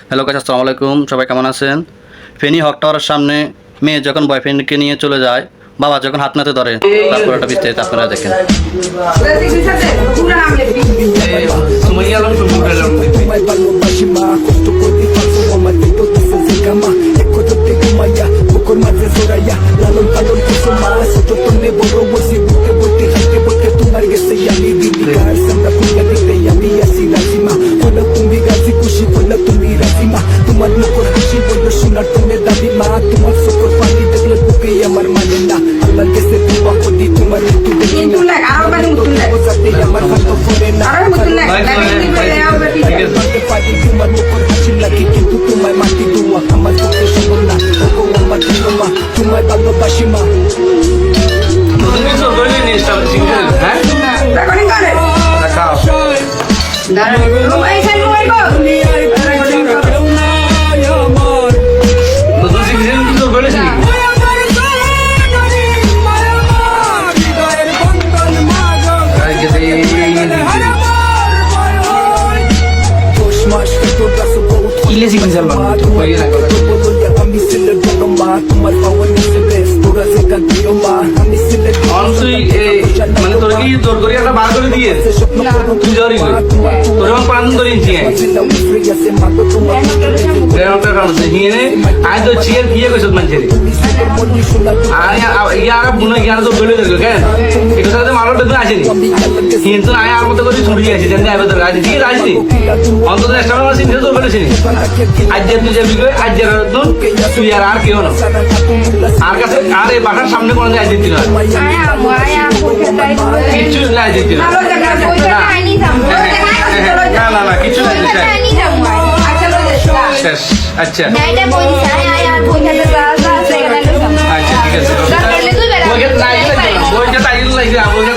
Hello guys, আসসালামু আলাইকুম। সবাই কেমন আছেন? ফেনী হক টাওয়ারের সামনে মেয়ে যখন বয়ফ্রেন্ডকে নিয়ে চলে যায়, বাবা যখন হাত নাতে ধরে, তারপর একটা বিস্তারিত আপনারা দেখেন। তোমার মুখর হাসি বললো শোনা তুমি দাবি মা তোমার চোখের পানি দেখলে বুকে আমার মানে না আল্লাহর কাছে দোয়া করি তোমার একটু দেখি না আমার হাত পড়ে না তোমার মুখর হাসি লাগে কিন্তু তোমার মাটি দোয়া আমার চোখে সম্ভব না আমার মা তোমার ভালোবাসি মা মানে তোর কি তোর করে একটা বার করে দিয়ে তুই জরি তোর এবং প্রাণ ধরে আয় তো চিয়ার কিয়ে কইছত মানুষের ইয়ার বুনে জ্ঞান তো বলে দিল কেন একটু সাথে মারো বেদনা আসেনি কিন্তু আয় আর মতো করে ছুটি আছে যেন আইবে তোর আছে ঠিক আছে অন্তত একটা মাস চিন্তা তো বলেছিনি আজ যে তুই যাবি আজ যে তুই আর কেউ না আর কাছে আর এই বাসার সামনে কোনো যায় দিতি না কিছু নাই দিতি না না কিছু নাই শেষ আচ্ছা আচ্ছা ঠিক আছে বইটা তাই লাগবে বইটা